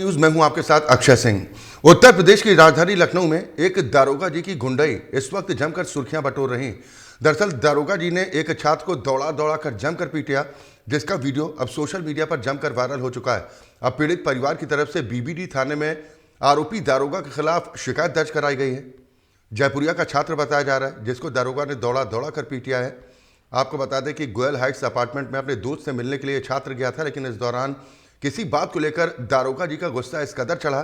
News में हूं आपके साथ अक्षय सिंह। उत्तर प्रदेश की राजधानी लखनऊ में एक दारोगा जी की गुंडई इस वक्त जमकर सुर्खियां बटोर रही। दरअसल दारोगा जी ने एक छात्र को दौड़ा दौड़ा कर जमकर पीटा, जिसका वीडियो अब सोशल मीडिया पर जमकर वायरल हो चुका है। अब पीड़ित परिवार की तरफ से बीबीडी थाने में आरोपी दारोगा के खिलाफ शिकायत दर्ज कराई गई है। जयपुरिया का छात्र बताया जा रहा है जिसको दारोगा ने दौड़ा दौड़ा कर पीटा है। आपको बता दें कि गोयल हाइट्स अपार्टमेंट में अपने दोस्त से मिलने के लिए छात्र गया था, लेकिन इस दौरान किसी बात को लेकर दारोगा जी का गुस्सा इस कदर चढ़ा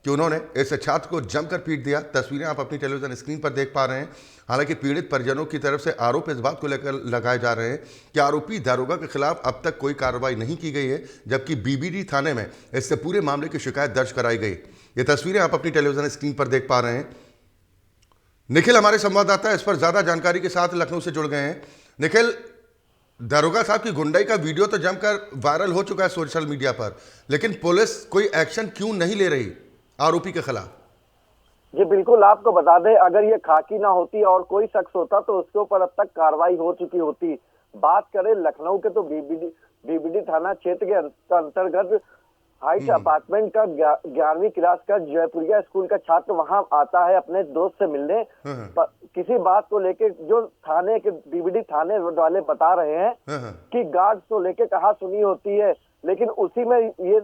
कि उन्होंने इस छात्र को जमकर पीट दिया। तस्वीरें आप अपनी टेलीविजन स्क्रीन पर देख पा रहे हैं। हालांकि पीड़ित परिजनों की तरफ से आरोप इस बात को लेकर लगाए जा रहे हैं कि आरोपी दारोगा के खिलाफ अब तक कोई कार्रवाई नहीं की गई है, जबकि बीबीडी थाने में इससे पूरे मामले की शिकायत दर्ज कराई गई। ये तस्वीरें आप अपनी टेलीविजन स्क्रीन पर देख पा रहे हैं। निखिल हमारे संवाददाता इस पर ज्यादा जानकारी के साथ लखनऊ से जुड़ गए हैं। निखिल, दारोगा साहब की गुंडाई का वीडियो तो जमकर वायरल हो चुका है सोशल मीडिया पर, लेकिन पुलिस कोई एक्शन क्यों नहीं ले रही आरोपी के खिलाफ? जी बिल्कुल, आपको बता दें, अगर ये खाकी ना होती और कोई शख्स होता तो उसके ऊपर अब तक कार्रवाई हो चुकी होती। बात करें लखनऊ के तो बीबीडी थाना क्षेत्र के अंतर्गत हाइट्स अपार्टमेंट का 11वीं क्लास का जयपुरिया स्कूल का छात्र वहां आता है अपने दोस्त से मिलने। किसी बात को लेके जो थाने के बीबीडी थाने वाले बता रहे हैं कि गार्ड को लेके कहा सुनी होती है, लेकिन उसी में ये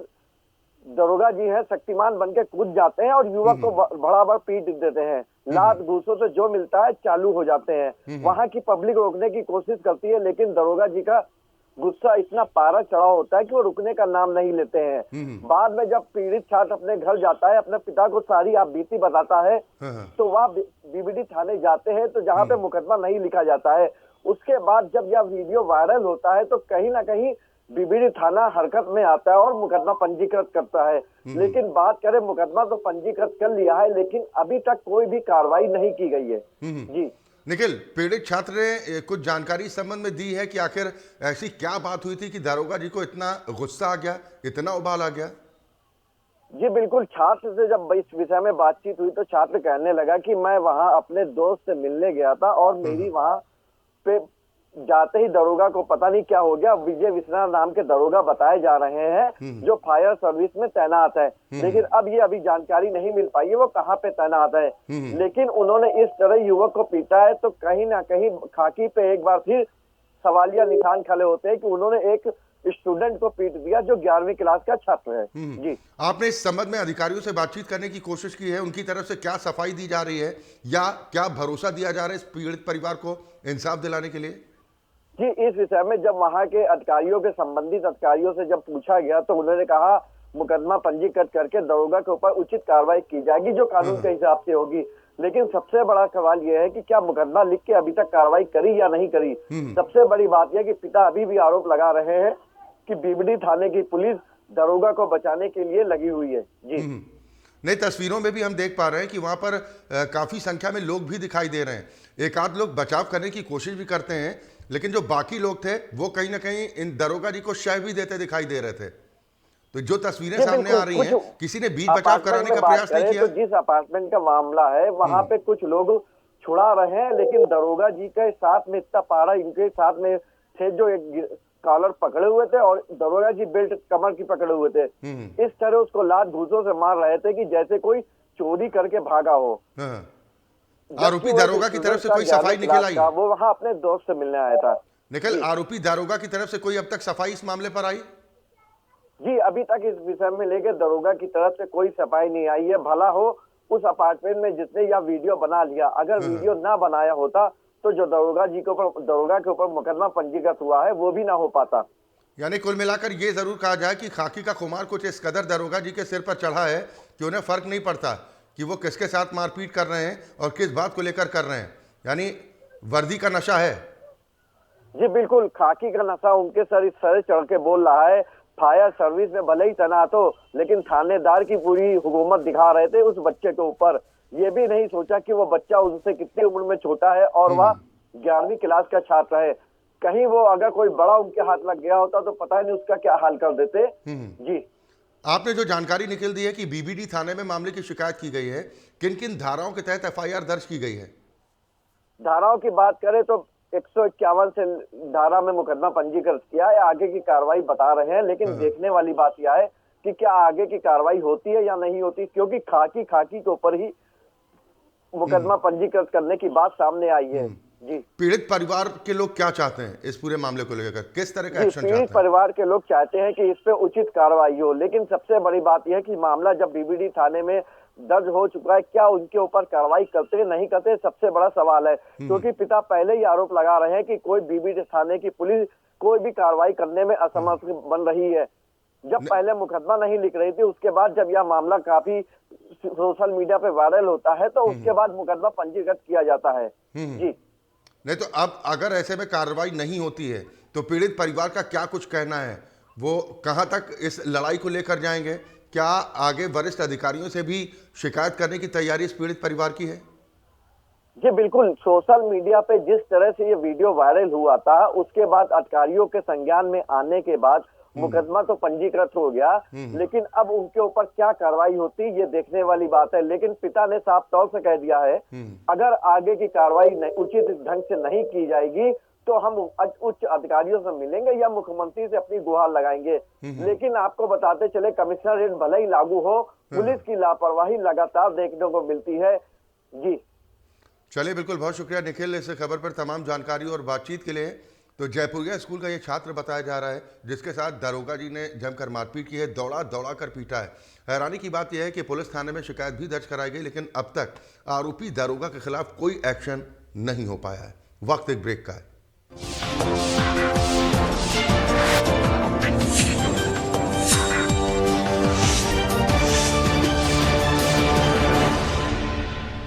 दरोगा जी है शक्तिमान बनके कूद जाते हैं और युवक को बराबर पीट देते हैं। लात घूसों से जो मिलता है चालू हो जाते हैं। वहां की पब्लिक रोकने की कोशिश करती है, लेकिन दरोगा जी का गुस्सा इतना पारा चढ़ा होता है कि वो रुकने का नाम नहीं लेते हैं। बाद में जब पीड़ित छात्र अपने घर जाता है, अपने पिता को सारी आप बीती बताता है, तो वह बीबीडी थाने जाते हैं, तो जहाँ पे मुकदमा नहीं लिखा जाता है। उसके बाद जब यह वीडियो वायरल होता है तो कहीं ना कहीं बीबीडी थाना हरकत में आता है और मुकदमा पंजीकृत करता है। लेकिन बात करें, मुकदमा तो पंजीकृत कर लिया है, लेकिन अभी तक कोई भी कार्रवाई नहीं की गई है। जी निखिल, पीड़ित छात्र ने कुछ जानकारी इस संबंध में दी है कि आखिर ऐसी क्या बात हुई थी कि दारोगा जी को इतना गुस्सा आ गया, इतना उबाल आ गया? जी बिल्कुल, छात्र से जब इस विषय में बातचीत हुई तो छात्र कहने लगा कि मैं वहां अपने दोस्त से मिलने गया था और मेरी वहां पे जाते ही दरोगा को पता नहीं क्या हो गया। विजय विश्वनाथ नाम के दरोगा बताए जा रहे हैं जो फायर सर्विस में तैनात है, लेकिन अब ये अभी जानकारी नहीं मिल पाई है वो कहाँ पे तैनात है। लेकिन उन्होंने इस तरह युवक को पीटा है तो कहीं ना कहीं खाकी पे एक बार फिर सवालिया निशान खड़े होते हैं कि उन्होंने एक स्टूडेंट को पीट दिया जो 11वीं क्लास का छात्र है। जी, आपने इस संबंध में अधिकारियों से बातचीत करने की कोशिश की है? उनकी तरफ से क्या सफाई दी जा रही है या क्या भरोसा दिया जा रहा है इस पीड़ित परिवार को इंसाफ दिलाने के लिए? जी, इस विषय में जब वहां के अधिकारियों के संबंधित अधिकारियों से जब पूछा गया तो उन्होंने कहा मुकदमा पंजीकृत करके दरोगा के ऊपर उचित कार्रवाई की जाएगी जो कानून के हिसाब से होगी। लेकिन सबसे बड़ा सवाल यह है कि क्या मुकदमा लिख के अभी तक कार्रवाई करी या नहीं करी। सबसे बड़ी बात यह कि पिता अभी भी आरोप लगा रहे हैं कि बीबीडी थाने की पुलिस दरोगा को बचाने के लिए लगी हुई है। जी नई तस्वीरों में भी हम देख पा रहे हैं कि वहां पर काफी संख्या में लोग भी दिखाई दे रहे हैं। एक आध लोग बचाव करने की कोशिश भी करते हैं, लेकिन जो बाकी लोग थे वो कहीं ना कहीं इन दरोगा जी को शह भी देते दिखाई दे रहे थे। तो जो तस्वीरें सामने आ रही हैं, किसी ने बीच बचाव कराने का प्रयास नहीं किया? तो जिस अपार्टमेंट का मामला है वहां पे कुछ लोग छुड़ा रहे हैं, लेकिन दरोगा जी के साथ में इतना पारा इनके साथ में थे जो एक कॉलर पकड़े हुए थे और दरोगा जी बेल्ट कमर की पकड़े हुए थे। इस तरह उसको लात घूसों से मार रहे थे कि जैसे कोई चोरी करके भागा हो। आरोपी दारोगा की तरफ से कोई सफाई निकल आई? वो वहां अपने दोस्त से मिलने आया था। निकल, आरोपी दारोगा की तरफ से कोई अब तक सफाई इस मामले पर आई? जी, अभी तक इस विषय में लेकर दरोगा की तरफ से कोई सफाई नहीं आई है। भला हो उस अपार्टमेंट में जिसने यह वीडियो बना लिया, अगर वीडियो ना बनाया होता तो जो दरोगा के ऊपर मुकदमा पंजीकृत हुआ है वो भी ना हो पाता। यानी कुल मिलाकर ये जरूर कहा जाए कि खाकी का खुमार कुछ इस कदर दरोगा जी के सिर पर चढ़ा है कि उन्हें फर्क नहीं पड़ता कि वो किसके साथ मारपीट कर रहे हैं और किस बात को लेकर कर रहे हैं। यानी वर्दी का नशा है। जी बिल्कुल, खाकी का नशा उनके सर चढ़ के बोल रहा है। फायर सर्विस में भले ही तैनात हो, लेकिन थानेदार की पूरी हुकूमत दिखा रहे थे उस बच्चे के ऊपर। ये भी नहीं सोचा कि वो बच्चा उनसे कितनी उम्र में छोटा है और वह 11वीं क्लास का छात्र है। कहीं वो अगर कोई बड़ा उनके हाथ लग गया होता तो पता नहीं उसका क्या हाल कर देते। जी, आपने जो जानकारी निकल दी है कि बीबीडी थाने में मामले की शिकायत की गई है, किन किन धाराओं के तहत एफआईआर दर्ज की गई है? धाराओं की बात करें तो 151 से धारा में मुकदमा पंजीकृत किया है। आगे की कार्रवाई बता रहे हैं, लेकिन देखने वाली बात यह है कि क्या आगे की कार्रवाई होती है या नहीं होती, क्योंकि खाकी के ऊपर ही मुकदमा पंजीकृत करने की बात सामने आई है। जी पीड़ित परिवार के लोग क्या चाहते हैं इस पूरे मामले को लेकर, किस तरह का जी, एक्शन पीड़ित चाहते हैं? परिवार के लोग चाहते हैं कि इस पे उचित कार्रवाई हो, लेकिन सबसे बड़ी बात यह है कि मामला जब बीबीडी थाने में दर्ज हो चुका है, क्या उनके ऊपर कार्रवाई करते हैं नहीं करते, सबसे बड़ा सवाल है। क्योंकि पिता पहले ही आरोप लगा रहे हैं कि कोई बीबीडी थाने की पुलिस कोई भी कार्रवाई करने में असमर्थ बन रही है। जब पहले मुकदमा नहीं लिख रही थी, उसके बाद जब यह मामला काफी सोशल मीडिया पे वायरल होता है, तो उसके बाद मुकदमा पंजीकृत किया जाता है। जी नहीं तो अब अगर ऐसे में कार्रवाई नहीं होती है तो पीड़ित परिवार का क्या कुछ कहना है, वो कहां तक इस लड़ाई को लेकर जाएंगे? क्या आगे वरिष्ठ अधिकारियों से भी शिकायत करने की तैयारी इस पीड़ित परिवार की है? जी बिल्कुल, सोशल मीडिया पे जिस तरह से ये वीडियो वायरल हुआ था, उसके बाद अधिकारियों के संज्ञान में आने के बाद मुकदमा तो पंजीकृत हो गया, लेकिन अब उनके ऊपर क्या कार्रवाई होती ये देखने वाली बात है। लेकिन पिता ने साफ तौर से कह दिया है, अगर आगे की कार्रवाई उचित ढंग से नहीं की जाएगी तो हम उच्च अधिकारियों से मिलेंगे या मुख्यमंत्री से अपनी गुहार लगाएंगे। लेकिन आपको बताते चले, कमिश्नरेट भले ही लागू हो, पुलिस की लापरवाही लगातार देखने को मिलती है। जी चलिए, बिल्कुल, बहुत शुक्रिया निखिल इस खबर पर तमाम जानकारी और बातचीत के लिए। तो जयपुरिया स्कूल का ये छात्र बताया जा रहा है जिसके साथ दरोगा जी ने जमकर मारपीट की है, दौड़ा दौड़ा कर पीटा है। हैरानी की बात यह है कि पुलिस थाने में शिकायत भी दर्ज कराई गई, लेकिन अब तक आरोपी दरोगा के खिलाफ कोई एक्शन नहीं हो पाया है। वक्त एक ब्रेक का है।